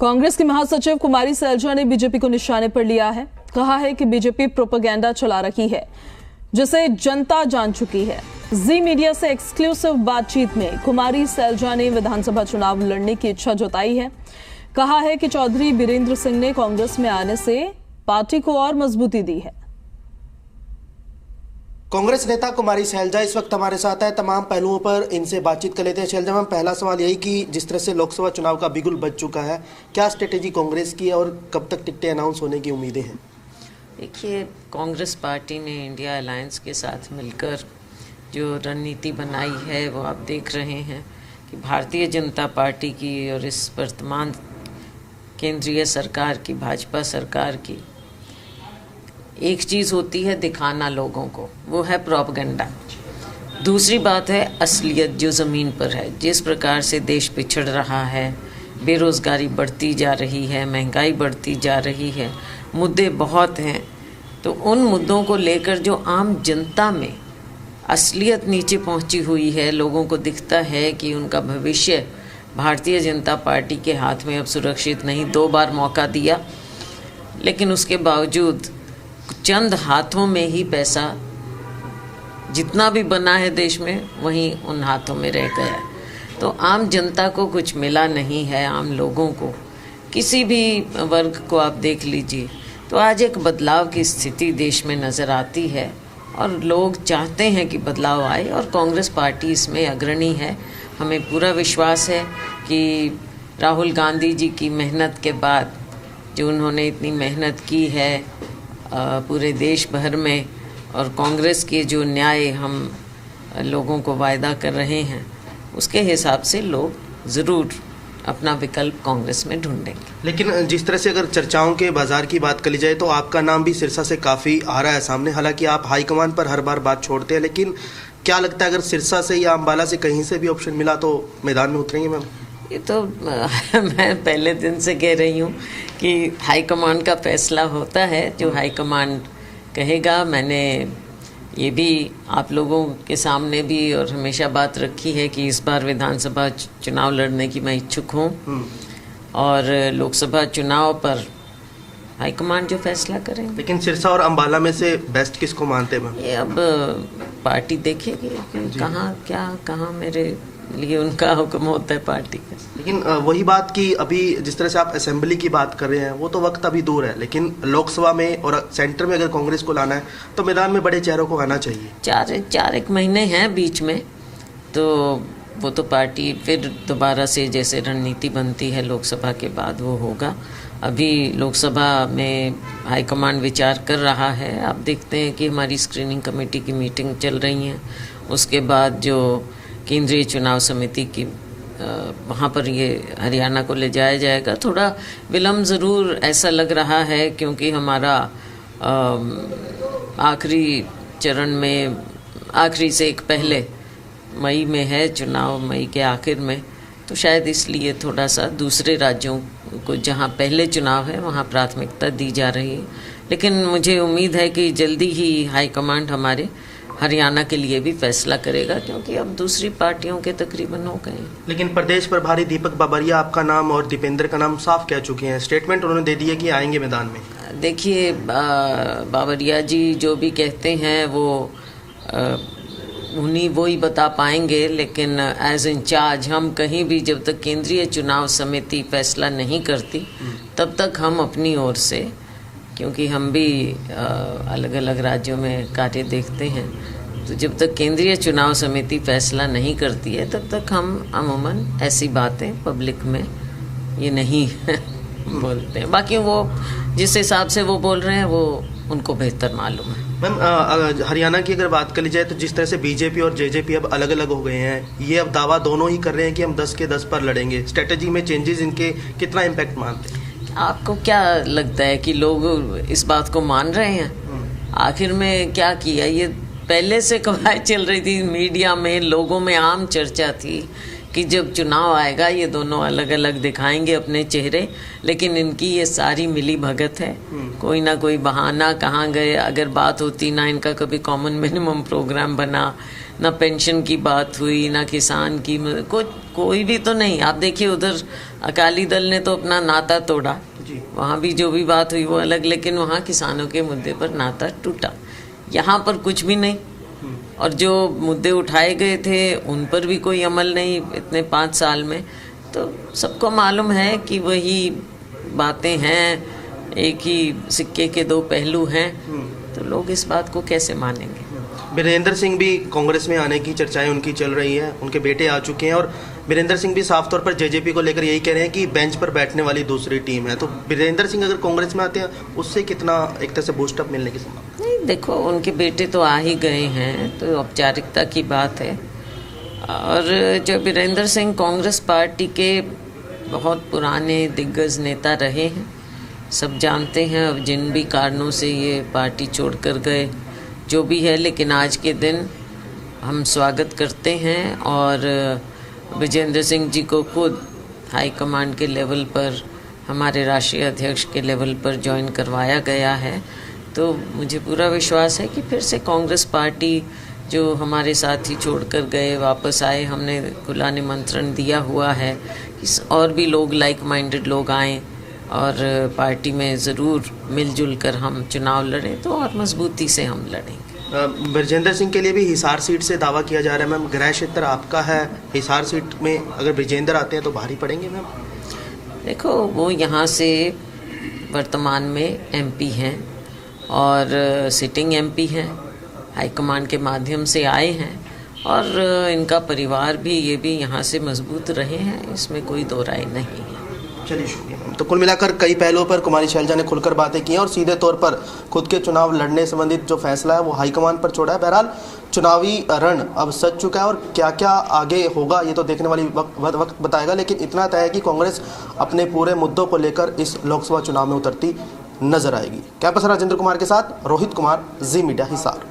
कांग्रेस की महासचिव कुमारी सैलजा ने बीजेपी को निशाने पर लिया है। कहा है कि बीजेपी प्रोपेगेंडा चला रही है जिसे जनता जान चुकी है। जी मीडिया से एक्सक्लूसिव बातचीत में कुमारी सैलजा ने विधानसभा चुनाव लड़ने की इच्छा जताई है। कहा है कि चौधरी बीरेंद्र सिंह ने कांग्रेस में आने से पार्टी को और मजबूती दी है। कांग्रेस नेता कुमारी सैलजा इस वक्त हमारे साथ है। तमाम पहलुओं पर इनसे बातचीत कर लेते हैं। सैलजा मैम, पहला सवाल यही कि जिस तरह से लोकसभा चुनाव का बिगुल बज चुका है, क्या स्ट्रेटेजी कांग्रेस की है और कब तक टिकटें अनाउंस होने की उम्मीदें हैं? देखिए, कांग्रेस पार्टी ने इंडिया अलायंस के साथ मिलकर जो रणनीति बनाई है वो आप देख रहे हैं कि भारतीय जनता पार्टी की और इस वर्तमान केंद्रीय सरकार की, भाजपा सरकार की, एक चीज़ होती है दिखाना लोगों को, वो है प्रोपेगेंडा। दूसरी बात है असलियत जो ज़मीन पर है। जिस प्रकार से देश पिछड़ रहा है, बेरोज़गारी बढ़ती जा रही है, महंगाई बढ़ती जा रही है, मुद्दे बहुत हैं। तो उन मुद्दों को लेकर जो आम जनता में असलियत नीचे पहुंची हुई है, लोगों को दिखता है कि उनका भविष्य भारतीय जनता पार्टी के हाथ में अब सुरक्षित नहीं। 2 बार मौका दिया, लेकिन उसके बावजूद चंद हाथों में ही पैसा जितना भी बना है देश में, वहीं उन हाथों में रह गया। तो आम जनता को कुछ मिला नहीं है। आम लोगों को, किसी भी वर्ग को आप देख लीजिए, तो आज एक बदलाव की स्थिति देश में नज़र आती है और लोग चाहते हैं कि बदलाव आए और कांग्रेस पार्टी इसमें अग्रणी है। हमें पूरा विश्वास है कि राहुल गांधी जी की मेहनत के बाद, जो उन्होंने इतनी मेहनत की है पूरे देश भर में, और कांग्रेस के जो न्याय हम लोगों को वायदा कर रहे हैं, उसके हिसाब से लोग ज़रूर अपना विकल्प कांग्रेस में ढूंढेंगे। लेकिन जिस तरह से अगर चर्चाओं के बाजार की बात करी जाए तो आपका नाम भी सिरसा से काफ़ी आ रहा है सामने। हालांकि आप हाईकमान पर हर बार बात छोड़ते हैं, लेकिन क्या लगता है अगर सिरसा से या अम्बाला से कहीं से भी ऑप्शन मिला तो मैदान में उतरेंगे मैम? ये तो मैं पहले दिन से कह रही हूँ कि हाईकमान का फैसला होता है, जो हाईकमान कहेगा। मैंने ये भी आप लोगों के सामने भी और हमेशा बात रखी है कि इस बार विधानसभा चुनाव लड़ने की मैं इच्छुक हूँ, और लोकसभा चुनाव पर हाईकमान जो फैसला करेंगे। लेकिन सिरसा और अम्बाला में से बेस्ट किसको मानते हैं? ये अब पार्टी देखेगी कि कहाँ मेरे लिए उनका हुक्म होता है पार्टी का। लेकिन वही बात कि अभी जिस तरह से आप असेंबली की बात कर रहे हैं, वो तो वक्त अभी दूर है, लेकिन लोकसभा में और सेंटर में अगर कांग्रेस को लाना है तो मैदान में बड़े चेहरों को आना चाहिए। चार एक महीने हैं बीच में, तो वो तो पार्टी फिर दोबारा से जैसे रणनीति बनती है लोकसभा के बाद वो होगा। अभी लोकसभा में हाईकमान विचार कर रहा है। आप देखते हैं कि हमारी स्क्रीनिंग कमेटी की मीटिंग चल रही है, उसके बाद जो केंद्रीय चुनाव समिति की वहाँ पर ये हरियाणा को ले जाया जाएगा। थोड़ा विलम्ब ज़रूर ऐसा लग रहा है, क्योंकि हमारा आखिरी चरण में, आखिरी से एक पहले मई में है चुनाव, मई के आखिर में, तो शायद इसलिए थोड़ा सा दूसरे राज्यों को जहाँ पहले चुनाव है वहाँ प्राथमिकता दी जा रही है। लेकिन मुझे उम्मीद है कि जल्दी ही हाईकमांड हमारे हरियाणा के लिए भी फैसला करेगा, क्योंकि अब दूसरी पार्टियों के तकरीबन हो गए। लेकिन प्रदेश प्रभारी दीपक बाबरिया आपका नाम और दीपेंद्र का नाम साफ कह चुके हैं, स्टेटमेंट उन्होंने दे दिया कि आएंगे मैदान में। देखिए, बाबरिया जी जो भी कहते हैं वो उन्हीं वो ही बता पाएंगे, लेकिन एज इंचार्ज हम कहीं भी, जब तक केंद्रीय चुनाव समिति फैसला नहीं करती तब तक हम अपनी ओर से, क्योंकि हम भी अलग अलग राज्यों में कार्य देखते हैं, तो जब तक केंद्रीय चुनाव समिति फैसला नहीं करती है तब तक हम अमूमन ऐसी बातें पब्लिक में ये नहीं बोलते हैं। बाकी वो जिस हिसाब से वो बोल रहे हैं वो उनको बेहतर मालूम है। मैम, हरियाणा की अगर बात करी जाए तो जिस तरह से बीजेपी और जेजेपी अब अलग अलग हो गए हैं, ये अब दावा दोनों ही कर रहे हैं कि हम 10 के 10 पर लड़ेंगे। स्ट्रेटेजी में चेंजेस इनके कितना इम्पैक्ट मानते हैं? आपको क्या लगता है कि लोग इस बात को मान रहे हैं? आखिर में क्या किया? ये पहले से कवायद चल रही थी, मीडिया में, लोगों में आम चर्चा थी कि जब चुनाव आएगा ये दोनों अलग अलग दिखाएंगे अपने चेहरे, लेकिन इनकी ये सारी मिली भगत है। कोई ना कोई बहाना, कहाँ गए, अगर बात होती ना इनका कभी कॉमन मिनिमम प्रोग्राम बना, ना पेंशन की बात हुई, ना किसान की, कोई भी तो नहीं। आप देखिए उधर अकाली दल ने तो अपना नाता तोड़ा, वहाँ भी जो भी बात हुई वो अलग, लेकिन वहाँ किसानों के मुद्दे पर नाता टूटा। यहाँ पर कुछ भी नहीं, और जो मुद्दे उठाए गए थे उन पर भी कोई अमल नहीं इतने 5 साल में। तो सबको मालूम है कि वही बातें हैं, एक ही सिक्के के 2 पहलू हैं, तो लोग इस बात को कैसे मानेंगे। वीरेंद्र सिंह भी कांग्रेस में आने की चर्चाएं उनकी चल रही है, उनके बेटे आ चुके हैं, और वीरेंद्र सिंह भी साफ तौर पर जेजेपी को लेकर यही कह रहे हैं कि बेंच पर बैठने वाली दूसरी टीम है। तो वीरेंद्र सिंह अगर कांग्रेस में आते हैं उससे कितना एक तरह से बूस्टअप मिलने की संभावना? नहीं, देखो उनके बेटे तो आ ही गए हैं, तो औपचारिकता की बात है। और जो वीरेंद्र सिंह कांग्रेस पार्टी के बहुत पुराने दिग्गज नेता रहे हैं, सब जानते हैं। अब जिन भी कारणों से ये पार्टी छोड़कर गए, जो भी है, लेकिन आज के दिन हम स्वागत करते हैं। और विजेंद्र सिंह जी को खुद हाईकमांड के लेवल पर, हमारे राष्ट्रीय अध्यक्ष के लेवल पर ज्वाइन करवाया गया है। तो मुझे पूरा विश्वास है कि फिर से कांग्रेस पार्टी, जो हमारे साथी छोड़कर गए, वापस आए। हमने खुला निमंत्रण दिया हुआ है कि और भी लोग, लाइक माइंडेड लोग आएँ और पार्टी में ज़रूर मिलजुल कर हम चुनाव लड़ें, तो और मजबूती से हम लड़ेंगे। ब्रजेंद्र सिंह के लिए भी हिसार सीट से दावा किया जा रहा है मैम, गृह क्षेत्र आपका है, हिसार सीट में अगर ब्रजेंद्र आते हैं तो भारी पड़ेंगे मैम? देखो वो यहाँ से वर्तमान में एमपी हैं और सिटिंग एमपी हैं, हाईकमांड के माध्यम से आए हैं, और इनका परिवार भी, ये भी यहाँ से मजबूत रहे हैं, इसमें कोई दो राय नहीं है। चलिए शुक्रिया। तो कुल मिलाकर कई पहलुओं पर कुमारी शैलजा ने खुलकर बातें की और सीधे तौर पर खुद के चुनाव लड़ने संबंधित जो फैसला है वो हाईकमान पर छोड़ा है। बहरहाल चुनावी रण अब सज चुका है और क्या क्या आगे होगा ये तो देखने वाली वक्त बताएगा, लेकिन इतना तय है कि कांग्रेस अपने पूरे मुद्दों को लेकर इस लोकसभा चुनाव में उतरती नजर आएगी। कैंपस राजेंद्र कुमार के साथ रोहित कुमार, जी मीडिया, हिसार।